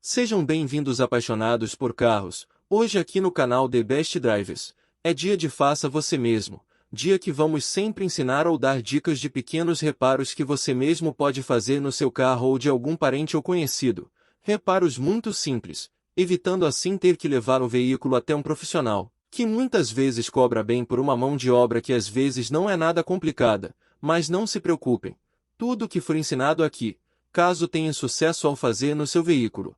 Sejam bem-vindos apaixonados por carros. Hoje aqui no canal The Best Drivers, é dia de faça você mesmo, dia que vamos sempre ensinar ou dar dicas de pequenos reparos que você mesmo pode fazer no seu carro ou de algum parente ou conhecido. Reparos muito simples, evitando assim ter que levar o veículo até um profissional, que muitas vezes cobra bem por uma mão de obra que às vezes não é nada complicada, mas não se preocupem. Tudo o que for ensinado aqui, caso tenha sucesso ao fazer no seu veículo,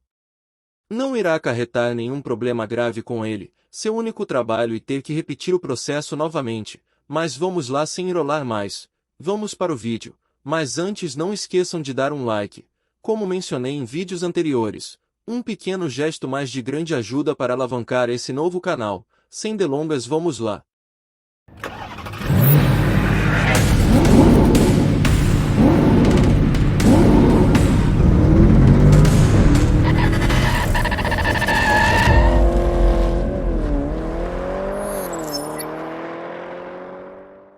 não irá acarretar nenhum problema grave com ele, seu único trabalho e ter que repetir o processo novamente. Mas vamos lá sem enrolar mais, vamos para o vídeo, mas antes não esqueçam de dar um like. Como mencionei em vídeos anteriores, um pequeno gesto mais de grande ajuda para alavancar esse novo canal. Sem delongas, vamos lá.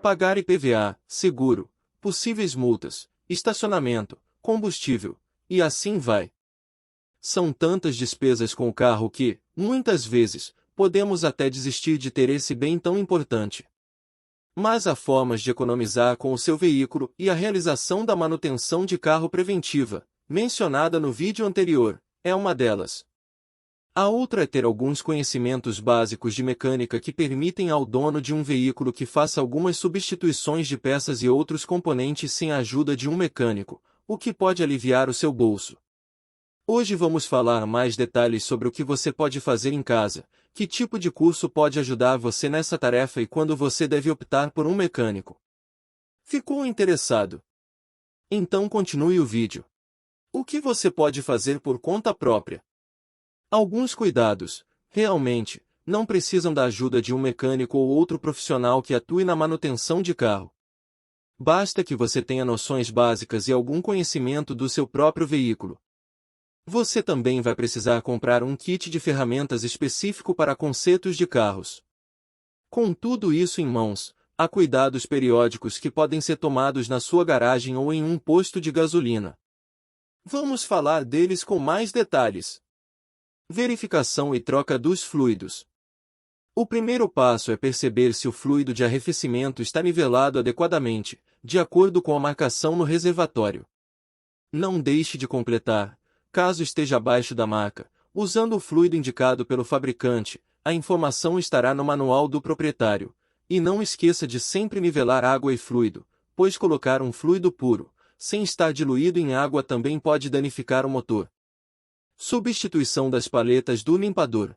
Pagar IPVA, seguro, possíveis multas, estacionamento, combustível, e assim vai. São tantas despesas com o carro que, muitas vezes, podemos até desistir de ter esse bem tão importante. Mas há formas de economizar com o seu veículo e a realização da manutenção de carro preventiva, mencionada no vídeo anterior, é uma delas. A outra é ter alguns conhecimentos básicos de mecânica que permitem ao dono de um veículo que faça algumas substituições de peças e outros componentes sem a ajuda de um mecânico, o que pode aliviar o seu bolso. Hoje vamos falar mais detalhes sobre o que você pode fazer em casa, que tipo de curso pode ajudar você nessa tarefa e quando você deve optar por um mecânico. Ficou interessado? Então continue o vídeo. O que você pode fazer por conta própria? Alguns cuidados, realmente, não precisam da ajuda de um mecânico ou outro profissional que atue na manutenção de carro. Basta que você tenha noções básicas e algum conhecimento do seu próprio veículo. Você também vai precisar comprar um kit de ferramentas específico para consertos de carros. Com tudo isso em mãos, há cuidados periódicos que podem ser tomados na sua garagem ou em um posto de gasolina. Vamos falar deles com mais detalhes. Verificação e troca dos fluidos. O primeiro passo é perceber se o fluido de arrefecimento está nivelado adequadamente, de acordo com a marcação no reservatório. Não deixe de completar, caso esteja abaixo da marca, usando o fluido indicado pelo fabricante, a informação estará no manual do proprietário. E não esqueça de sempre nivelar água e fluido, pois colocar um fluido puro, sem estar diluído em água também pode danificar o motor. Substituição das paletas do limpador.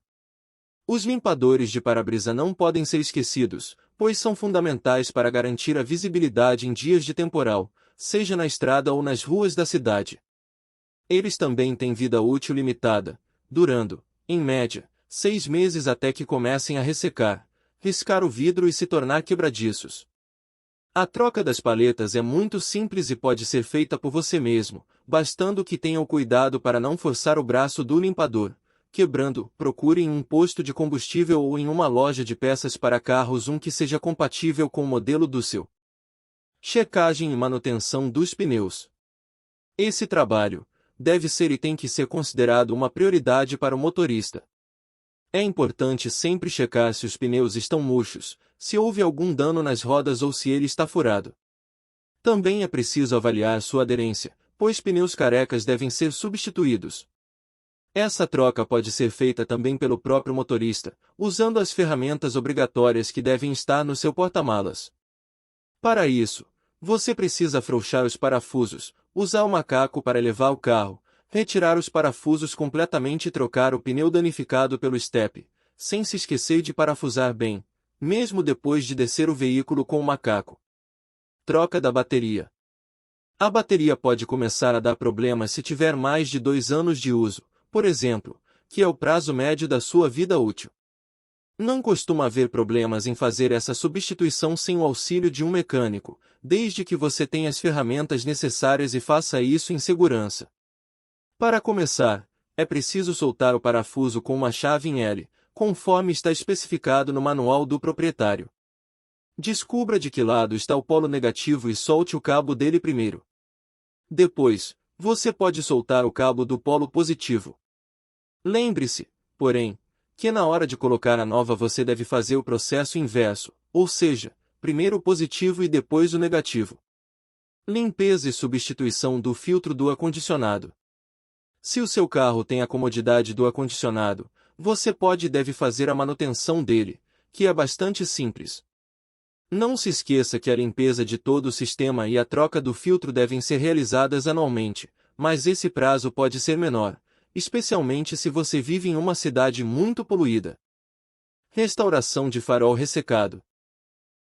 Os limpadores de para-brisa não podem ser esquecidos, pois são fundamentais para garantir a visibilidade em dias de temporal, seja na estrada ou nas ruas da cidade. Eles também têm vida útil limitada, durando, em média, 6 meses até que comecem a ressecar, riscar o vidro e se tornar quebradiços. A troca das paletas é muito simples e pode ser feita por você mesmo, bastando que tenha o cuidado para não forçar o braço do limpador. Quebrando, procure em um posto de combustível ou em uma loja de peças para carros um que seja compatível com o modelo do seu. Checagem e manutenção dos pneus. Esse trabalho deve ser e tem que ser considerado uma prioridade para o motorista. É importante sempre checar se os pneus estão murchos, se houve algum dano nas rodas ou se ele está furado. Também é preciso avaliar sua aderência, pois pneus carecas devem ser substituídos. Essa troca pode ser feita também pelo próprio motorista, usando as ferramentas obrigatórias que devem estar no seu porta-malas. Para isso, você precisa afrouxar os parafusos, usar o macaco para elevar o carro, retirar os parafusos completamente e trocar o pneu danificado pelo estepe, sem se esquecer de parafusar bem, mesmo depois de descer o veículo com o macaco. Troca da bateria. A bateria pode começar a dar problemas se tiver mais de 2 anos de uso, por exemplo, que é o prazo médio da sua vida útil. Não costuma haver problemas em fazer essa substituição sem o auxílio de um mecânico, desde que você tenha as ferramentas necessárias e faça isso em segurança. Para começar, é preciso soltar o parafuso com uma chave em L, conforme está especificado no manual do proprietário. Descubra de que lado está o polo negativo e solte o cabo dele primeiro. Depois, você pode soltar o cabo do polo positivo. Lembre-se, porém, que na hora de colocar a nova você deve fazer o processo inverso, ou seja, primeiro o positivo e depois o negativo. Limpeza e substituição do filtro do ar-condicionado. Se o seu carro tem a comodidade do ar-condicionado, você pode e deve fazer a manutenção dele, que é bastante simples. Não se esqueça que a limpeza de todo o sistema e a troca do filtro devem ser realizadas anualmente, mas esse prazo pode ser menor, especialmente se você vive em uma cidade muito poluída. Restauração de farol ressecado.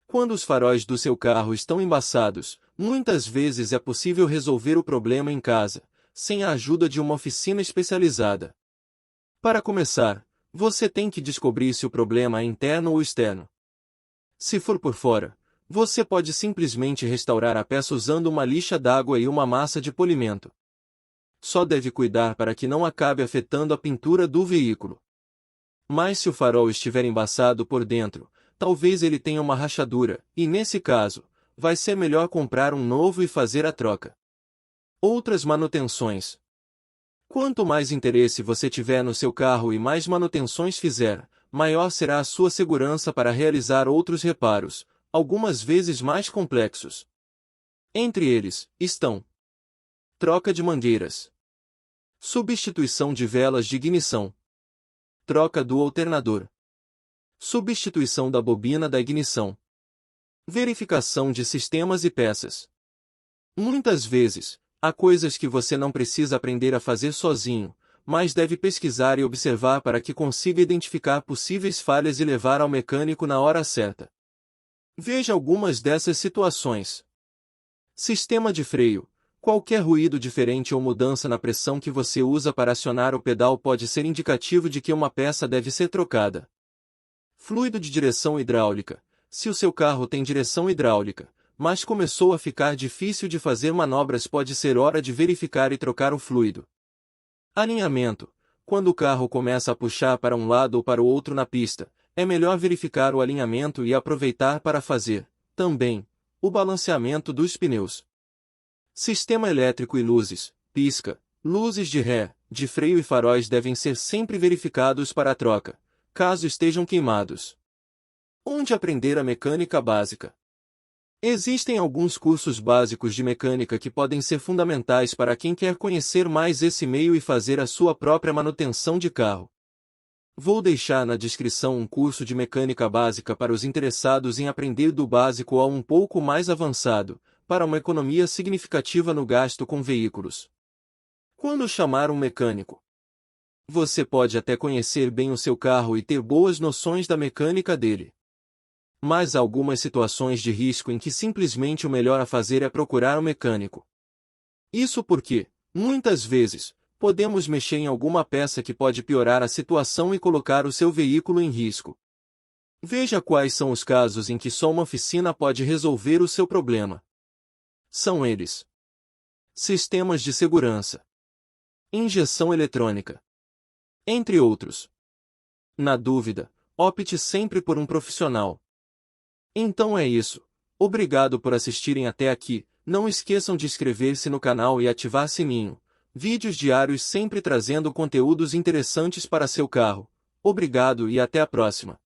Quando os faróis do seu carro estão embaçados, muitas vezes é possível resolver o problema em casa, sem a ajuda de uma oficina especializada. Para começar, você tem que descobrir se o problema é interno ou externo. Se for por fora, você pode simplesmente restaurar a peça usando uma lixa d'água e uma massa de polimento. Só deve cuidar para que não acabe afetando a pintura do veículo. Mas se o farol estiver embaçado por dentro, talvez ele tenha uma rachadura, e nesse caso, vai ser melhor comprar um novo e fazer a troca. Outras manutenções. Quanto mais interesse você tiver no seu carro e mais manutenções fizer, maior será a sua segurança para realizar outros reparos, algumas vezes mais complexos. Entre eles, estão: troca de mangueiras, substituição de velas de ignição, troca do alternador, substituição da bobina da ignição, verificação de sistemas e peças. Muitas vezes, há coisas que você não precisa aprender a fazer sozinho, mas deve pesquisar e observar para que consiga identificar possíveis falhas e levar ao mecânico na hora certa. Veja algumas dessas situações. Sistema de freio. Qualquer ruído diferente ou mudança na pressão que você usa para acionar o pedal pode ser indicativo de que uma peça deve ser trocada. Fluido de direção hidráulica. Se o seu carro tem direção hidráulica, mas começou a ficar difícil de fazer manobras, pode ser hora de verificar e trocar o fluido. Alinhamento. Quando o carro começa a puxar para um lado ou para o outro na pista, é melhor verificar o alinhamento e aproveitar para fazer, também, o balanceamento dos pneus. Sistema elétrico e luzes, pisca, luzes de ré, de freio e faróis devem ser sempre verificados para a troca, caso estejam queimados. Onde aprender a mecânica básica? Existem alguns cursos básicos de mecânica que podem ser fundamentais para quem quer conhecer mais esse meio e fazer a sua própria manutenção de carro. Vou deixar na descrição um curso de mecânica básica para os interessados em aprender do básico ao um pouco mais avançado, para uma economia significativa no gasto com veículos. Quando chamar um mecânico? Você pode até conhecer bem o seu carro e ter boas noções da mecânica dele. Mas há algumas situações de risco em que simplesmente o melhor a fazer é procurar um mecânico. Isso porque, muitas vezes, podemos mexer em alguma peça que pode piorar a situação e colocar o seu veículo em risco. Veja quais são os casos em que só uma oficina pode resolver o seu problema. São eles: sistemas de segurança, injeção eletrônica, entre outros. Na dúvida, opte sempre por um profissional. Então é isso. Obrigado por assistirem até aqui. Não esqueçam de inscrever-se no canal e ativar sininho. Vídeos diários sempre trazendo conteúdos interessantes para seu carro. Obrigado e até a próxima.